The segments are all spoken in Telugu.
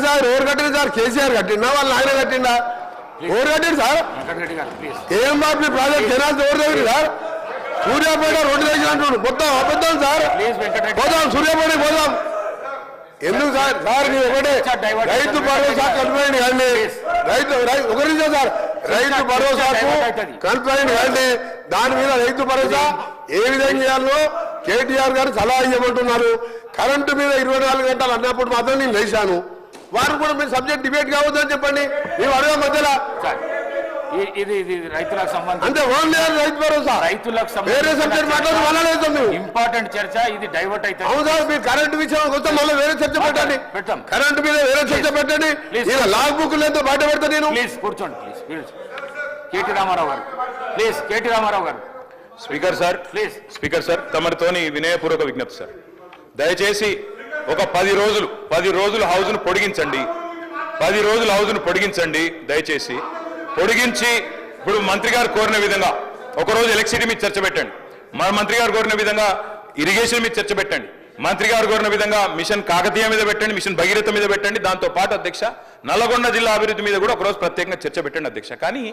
సార్ ఎవరు కట్టింది సార్? కేసీఆర్ కట్టిందా వాళ్ళ ఆయన కట్టిందా? ఎవరు కట్టింది సార్? ఏం బాబు ప్రాజెక్ట్ జనాలు ఎవరు దగ్గర సార్? సూర్యాపేట రోడ్డు దగ్గర అంటున్నాడు మొత్తం అబద్ధం సార్. పోదాం సూర్యాపేట పోదాం. ఎందుకు సార్? సార్ మీరు ఒకటే రైతు భరోసా కంప్లైంట్ కానీ ఒకరి సార్ రైతు భరోసాకు కంప్లైంట్ కానీ దాని మీద రైతు భరోసా ఏ విధంగా చేయాలో కేటీఆర్ గారు సలహా ఇవ్వమంటున్నారు. కరెంటు మీద 24 గంటలు అన్నప్పుడు మాత్రం నేను లేచాను. వారు కూడా మీరు సబ్జెక్ట్ డిబేట్ కావద్దని చెప్పండి. మేము అడగ మధ్యలో ఇది రైతులకు సంబంధించి అంటే ఓన్లీ రైతు భరోసా రైతులకు వేరే సబ్జెక్ట్ మాట్లాడి వాళ్ళలేదు. ఇంపార్టెంట్ చర్చ ఇది డైవర్ట్ అవుతుంది. అవును సార్ మీరు కరెంటు విషయం కొంచెం మళ్ళీ వేరే చర్చ పెట్టండి. కరెంటు మీద వేరే చర్చ పెట్టండి. ఇలా లాగ్ బుక్ లేదో బయట పెడతా నేను. ప్లీజ్ కూర్చోండి. ప్లీజ్ కేటీ రామారావు గారు please. KT Rama Rao garu. Speaker sir please. Speaker sir తమరితోని వినయపూర్వక విజ్ఞప్తి సార్. దయచేసి ఒక 10 రోజులు హౌజ్ను పొడిగించండి. 10 రోజులు హౌజ్ను పొడిగించండి దయచేసి. పొడిగించి ఇప్పుడు మంత్రి గారు కోరిన విధంగా ఒకరోజు ఎలక్ట్రిసిటీ మీద చర్చ పెట్టండి. మన మంత్రి గారు కోరిన విధంగా ఇరిగేషన్ మీద చర్చ పెట్టండి. మంత్రి గారు కోరిన విధంగా మిషన్ కాకతీయ మీద పెట్టండి, మిషన్ భగీరథ మీద పెట్టండి. దాంతో పాటు అధ్యక్ష నల్లగొండ జిల్లా అభివృద్ధి మీద కూడా ఒకరోజు ప్రత్యేకంగా చర్చ పెట్టండి అధ్యక్ష. కానీ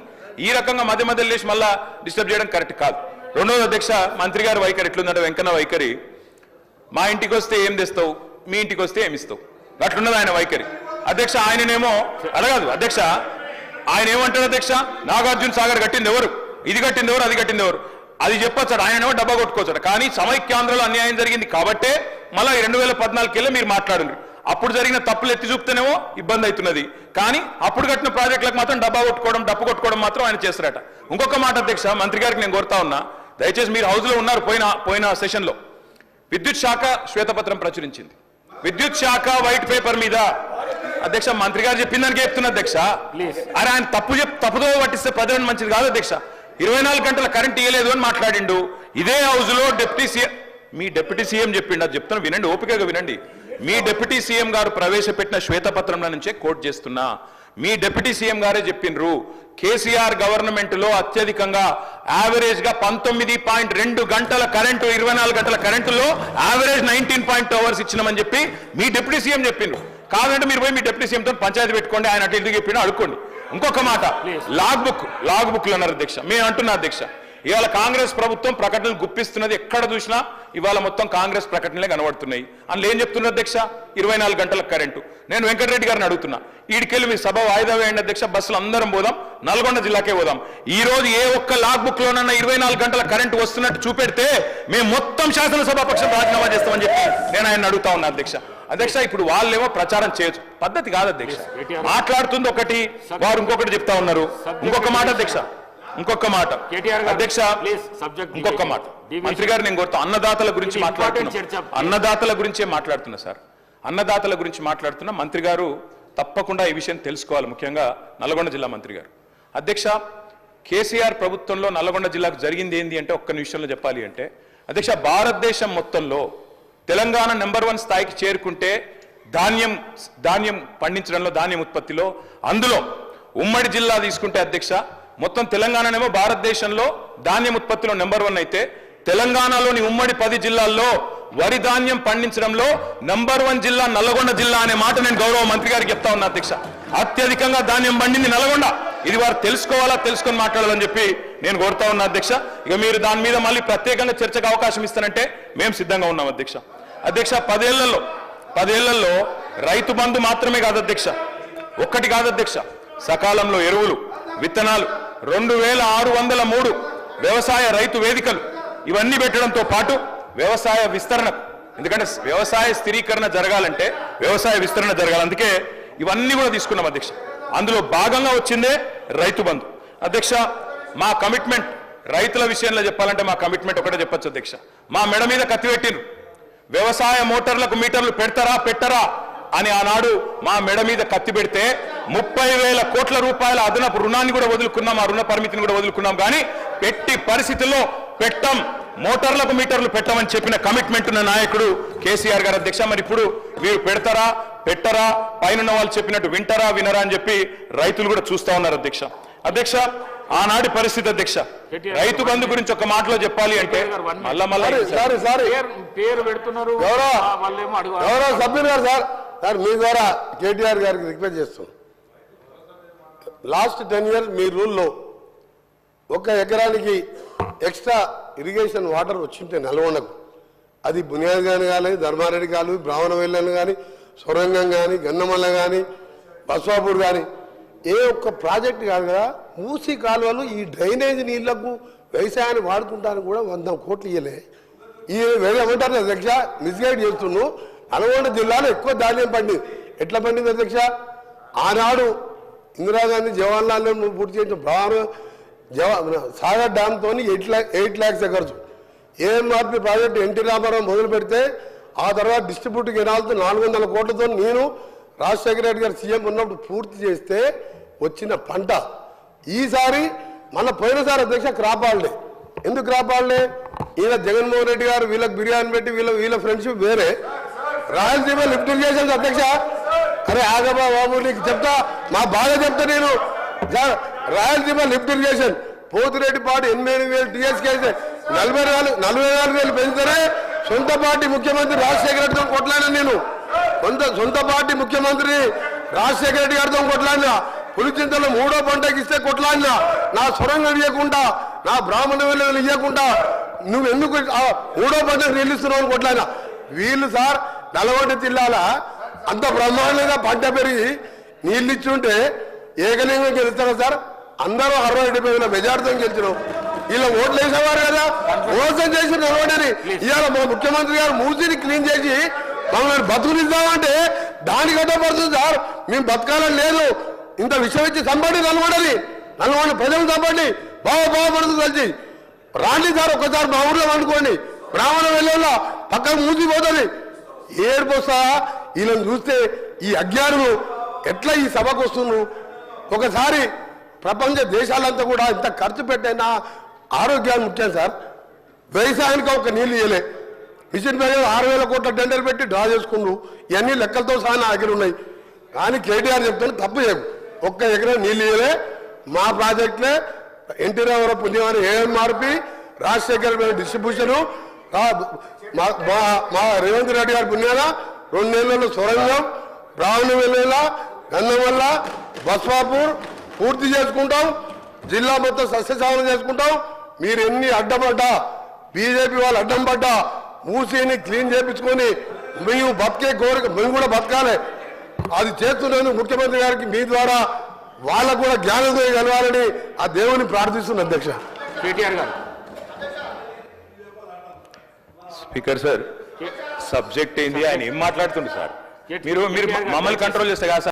ఈ రకంగా మధ్య లేచి మళ్ళా డిస్టర్బ్ చేయడం కరెక్ట్ కాదు. రెండోది అధ్యక్ష మంత్రి గారి వైఖరి ఎట్లుందంటే వెంకన్న వైఖరి, మా ఇంటికి వస్తే ఏం తెస్తావు, మీ ఇంటికి వస్తే ఏమి ఇస్తావు, అట్లున్నది ఆయన వైఖరి అధ్యక్ష. ఆయననేమో అడగదు అధ్యక్ష. ఆయన ఏమంటాడు అధ్యక్ష? నాగార్జున సాగర్ కట్టింది ఎవరు, ఇది కట్టింది ఎవరు, అది కట్టింది ఎవరు, అది చెప్పొచ్చాడు. ఆయనేమో డబ్బా కొట్టుకోవచ్చాడు. కానీ సమైక్యాంధ్రలో అన్యాయం జరిగింది కాబట్టే మళ్ళీ 2014 మీరు మాట్లాడండి. అప్పుడు జరిగిన తప్పులు ఎత్తి చూపుతేనేమో ఇబ్బంది అవుతున్నది. కానీ అప్పుడు కట్టిన ప్రాజెక్టులకు మాత్రం డబ్బు కొట్టుకోవడం మాత్రం ఆయన చేస్తారట. ఇంకొక మాట అధ్యక్ష మంత్రి గారికి నేను కోరుతా ఉన్నా, దయచేసి మీరు హౌస్లో ఉన్నారు. పోయిన సెషన్లో విద్యుత్ శాఖ శ్వేతపత్రం ప్రచురించింది. విద్యుత్ శాఖ వైట్ పేపర్ మీద అధ్యక్ష మంత్రి గారు చెప్పిన దానికి చెప్తున్నా అధ్యక్ష. అరే ఆయన తప్పుదో పట్టిస్తే ప్రజలను మంచిది కాదు అధ్యక్ష. 24 గంటల కరెంట్ ఇవ్వలేదు అని మాట్లాడిండు. ఇదే హౌస్ లో మీ డిప్యూటీ సీఎం చెప్పిండు. అది చెప్తున్నా వినండి, ఓపికగా వినండి. మీ డిప్యూటీ సీఎం గారు ప్రవేశపెట్టిన శ్వేతపత్రంలో నుంచే కోట్ చేస్తున్నా. మీ డిప్యూటీ సీఎం గారే చెప్పిండ్రు కేసీఆర్ గవర్నమెంట్ లో అత్యధికంగా యావరేజ్ గా 19.2 గంటల కరెంటు 24 గంటల కరెంటులో యావరేజ్ 19.2 అవర్స్ ఇచ్చినామని చెప్పి మీ డిప్యూటీ సీఎం చెప్పిండ్రు. కాదంటే మీరు పోయి మీ డిప్యూటీ సీఎంతో పంచాయతీ పెట్టుకోండి, ఆయన అటు ఎందుకు చెప్పిండో అడుక్కోండి. ఇంకొక మాట లాగ్ బుక్లు అన్నారు అధ్యక్ష. మేము అంటున్నా అధ్యక్ష, ఇవాళ కాంగ్రెస్ ప్రభుత్వం ప్రకటనలు గుప్పిస్తున్నది. ఎక్కడ చూసినా ఇవాళ మొత్తం కాంగ్రెస్ ప్రకటనలే కనబడుతున్నాయి. అందులో ఏం చెప్తున్నారు అధ్యక్ష? 24 గంటల కరెంటు. నేను వెంకటరెడ్డి గారిని అడుగుతున్నా, ఈడికెళ్ళి మీ సభ వాయిదా వేయండి అధ్యక్ష, బస్సులు అందరం పోదాం, నల్గొండ జిల్లాకే పోదాం. ఈ రోజు ఏ ఒక్క లాగ్ బుక్ లోనన్నా 24 గంటల కరెంటు వస్తున్నట్టు చూపెడితే మేము మొత్తం శాసనసభాపక్షం రాజీనామా చేస్తామని చెప్పి నేను ఆయన అడుగుతా ఉన్నా అధ్యక్ష. అధ్యక్ష ఇప్పుడు వాళ్ళేమో ప్రచారం చేయొచ్చు, పద్ధతి కాదు అధ్యక్ష. మాట్లాడుతుంది ఒకటి, వారు ఇంకొకటి చెప్తా ఉన్నారు. ఇంకొక మాట అధ్యక్ష, ఇంకొక మాట అధ్యక్ష, ఇంకొక మాట మంత్రి గారు నేను కోరుతా. అన్నదాతల గురించి మాట్లాడుతున్నా, అన్నదాతల గురించే మాట్లాడుతున్నా సార్. అన్నదాతల గురించి మాట్లాడుతున్నా. మంత్రి గారు తప్పకుండా ఈ విషయం తెలుసుకోవాలి, ముఖ్యంగా నల్గొండ జిల్లా మంత్రి గారు. అధ్యక్ష కేసీఆర్ ప్రభుత్వంలో నల్గొండ జిల్లాకు జరిగింది ఏంది అంటే ఒక్క నిమిషంలో చెప్పాలి అంటే అధ్యక్ష, భారతదేశం మొత్తంలో తెలంగాణ నెంబర్ 1 స్థాయికి చేరుకుంటే ధాన్యం పండించడంలో, ధాన్యం ఉత్పత్తిలో, అందులో ఉమ్మడి జిల్లా తీసుకుంటే అధ్యక్ష మొత్తం తెలంగాణనేమో భారతదేశంలో ధాన్యం ఉత్పత్తిలో నెంబర్ 1 అయితే తెలంగాణలోని ఉమ్మడి 10 జిల్లాల్లో వరి ధాన్యం పండించడంలో నెంబర్ 1 జిల్లా నల్గొండ జిల్లా అనే మాట నేను గౌరవ మంత్రి గారికి చెప్తా ఉన్నా అధ్యక్ష. అత్యధికంగా ధాన్యం పండింది నల్గొండ. ఇది వారు తెలుసుకొని మాట్లాడాలని చెప్పి నేను కోరుతా ఉన్నా అధ్యక్ష. ఇక మీరు దాని మీద మళ్ళీ ప్రత్యేకంగా చర్చకు అవకాశం ఇస్తానంటే మేము సిద్ధంగా ఉన్నాం అధ్యక్ష. అధ్యక్ష 10 ఏళ్లలో రైతు బంధు మాత్రమే కాదు అధ్యక్ష, ఒక్కటి కాదు అధ్యక్ష, సకాలంలో ఎరువులు, విత్తనాలు, 2603 వ్యవసాయ రైతు వేదికలు, ఇవన్నీ పెట్టడంతో పాటు వ్యవసాయ విస్తరణ, ఎందుకంటే వ్యవసాయ స్థిరీకరణ జరగాలంటే వ్యవసాయ విస్తరణ జరగాలి. అందుకే ఇవన్నీ కూడా తీసుకున్నాం అధ్యక్ష. అందులో భాగంగా వచ్చిందే రైతు బంధు. అధ్యక్ష మా కమిట్మెంట్ రైతుల విషయంలో చెప్పాలంటే మా కమిట్మెంట్ ఒకటే చెప్పొచ్చు అధ్యక్ష. మా మెడ మీద కత్తి పెట్టిండ్రు, వ్యవసాయ మోటార్లకు మీటర్లు పెట్టరా అని ఆనాడు మా మెడ మీద కత్తి పెడితే 30,000 కోట్ల రూపాయల అదనపు రుణాన్ని కూడా వదులుకున్నాం, ఆ రుణ పరిమితిని కూడా వదులుకున్నాం. కానీ పెట్టి పరిస్థితుల్లో మోటార్లకు మీటర్లు పెట్టమని చెప్పిన కమిట్మెంట్ ఉన్న నాయకుడు కేసీఆర్ గారు అధ్యక్ష. మరి ఇప్పుడు వీరు పెట్టరా పైన వాళ్ళు చెప్పినట్టు వినరా అని చెప్పి రైతులు కూడా చూస్తా ఉన్నారు అధ్యక్ష. అధ్యక్ష ఆనాటి పరిస్థితి అధ్యక్ష, రైతు బంధు గురించి ఒక మాటలో చెప్పాలి అంటే పేరు పెడుతున్నారు గౌరవ సభ్యులు గారు సార్, సార్ మీ ద్వారా కేటీఆర్ గారికి రిక్వెస్ట్ చేస్తాం. లాస్ట్ 10 years మీ రూల్లో 1 ఎకరానికి ఎక్స్ట్రా ఇరిగేషన్ వాటర్ వచ్చింటే నల్గొండకు, అది బునియాద్ కానీ కానీ ధర్మారెడ్డి కాలు, బ్రాహ్మణవెల్లని కానీ, సొరంగం కానీ, గన్నమల్ల కానీ, బస్వాపూర్ కానీ, ఏ ఒక్క ప్రాజెక్ట్ కాదు కదా. మూసీ కాలువలు ఈ డ్రైనేజ్ నీళ్లకు వ్యవసాయాన్ని వాడుకుంటానికి కూడా 100 కోట్లు ఇవ్వలే. ఈ ఏమంటారు అధ్యక్ష, మిస్గైడ్ చేస్తున్నావు. నల్గొండ జిల్లాలో ఎక్కువ ధాన్యం పండింది. ఎట్లా పండింది అధ్యక్ష? ఆనాడు ఇందిరాగాంధీ జవహర్లాల్ నెహ్రూ పూర్తి చేసిన సాగర్ డ్యామ్తో 8 lakhs acres AMRP project NT Rama Rao మొదలు పెడితే ఆ తర్వాత డిస్ట్రిబ్యూట్ కెనాల్తో 400 కోట్లతో నేను రాజశేఖర రెడ్డి గారు సీఎం ఉన్నప్పుడు పూర్తి చేస్తే వచ్చిన పంట. ఈసారి మన పోయినసారి అధ్యక్ష క్రాప్ హాలిడే. ఎందుకు క్రాప్ హాలిడే? ఈయన జగన్మోహన్ రెడ్డి గారు వీళ్ళకి బిర్యానీ పెట్టి వీళ్ళ ఫ్రెండ్షిప్ వేరే. రాయలసీమ లిఫ్ట్ ఇరిగేషన్ అధ్యక్ష, అరే ఆగబా బాబు నీకు చెప్తా, మా బాగా చెప్తా నేను. Rayalaseema lift irrigation Pothireddypadu 88,000 TSK అయితే 44,000 పెంచితేనే సొంత పార్టీ ముఖ్యమంత్రి రాజశేఖర రెడ్డితో కొట్లాడినా నేను. సొంత పార్టీ ముఖ్యమంత్రి రాజశేఖర రెడ్డి గారితో కొట్లాడినా. పులిచింతలో 3వ పంటకి ఇస్తే కొట్లాడినా. నా సొరంగం ఇవ్వకుండా, నా బ్రాహ్మణ వెల్లువలు ఇవ్వకుండా నువ్వు ఎందుకు 3వ పంటకు నీళ్ళు ఇస్తున్నావు అని కొట్లాడినా. వీళ్ళు సార్ నల్గొండ జిల్లాల అంత బ్రహ్మాండంగా పంట పెరిగి నీళ్ళు ఇచ్చుంటే ఏకలింగం గెలుస్తారా సార్? అందరూ 60-70 మెజార్టీతో గెలిచినాం. ఇలా ఓట్లు వేసేవారు కదా, మోసం చేసి నల్గొండని. ఇవాళ మా ముఖ్యమంత్రి గారు మూసిని క్లీన్ చేసి మమ్మల్ని బతుకునిద్దామంటే దానికి అడ్డపడుతుంది సార్. మేము బతకాలని లేదు. ఇంత విషయం ఇచ్చి చంపండి నల్గొండ ప్రజలు చంపండి, బాగుపడుతుంది కలిసి రాండి సార్. ఒక్కసారి మా ఊర్లో అనుకోండి, బ్రాహ్మణ వెళ్ళేలా పక్కన మూసిపోతుంది. ఏడుపోస్తా వీళ్ళని చూస్తే ఈ అజ్ఞానులు ఎట్లా ఈ సభకు వస్తున్నారు. ఒకసారి ప్రపంచ దేశాలంతా కూడా ఇంత ఖర్చు పెట్టైనా ఆరోగ్యాన్ని ముఖ్యం సార్. వ్యవసాయానికి ఒక నీళ్ళు ఇవ్వలే. మిషన్ పేరు 6,000 కోట్ల టెండర్ పెట్టి డ్రా చేసుకున్నారు. ఇవన్నీ లెక్కలతో సహా నా దగ్గర ఉన్నాయి. కానీ కేటీఆర్ చెప్తాను తప్పు చేయకు. 1 ఎకరం నీళ్ళు ఇవ్వలే. మా ప్రాజెక్టులే ఎన్టీ రామారావు పుణ్యమాని ఏఎంఆర్పి, రాజశేఖర డిస్ట్రిబ్యూషను, మా రేవంత్ రెడ్డి గారి పుణ్యాన 2 నెలల్లో సొరంగం, బ్రాహ్మణ వెల్లుల, గన్నమల్ల, బస్వాపూర్ పూర్తి చేసుకుంటాం. జిల్లా మొత్తం సస్యశామనం చేసుకుంటాం. మీరు ఎన్ని అడ్డపడ్డా, బీజేపీ వాళ్ళు అడ్డం పడ్డా, మూసీని క్లీన్ చేయించుకొని మేము బతికే కోరిక మేము కూడా బతకాలి. అది చేస్తున్నందుకు ముఖ్యమంత్రి గారికి మీ ద్వారా వాళ్ళకు కూడా జ్ఞానోదయం కలవాలని ఆ దేవుని ప్రార్థిస్తున్న అధ్యక్ష. కేటీఆర్ గారు. స్పీకర్ సార్, సబ్జెక్ట్ ఏంది ఆయన ఏం మాట్లాడుతుంది సార్? మీరు మమ్మల్ని కంట్రోల్ చేస్తే కాదు సార్.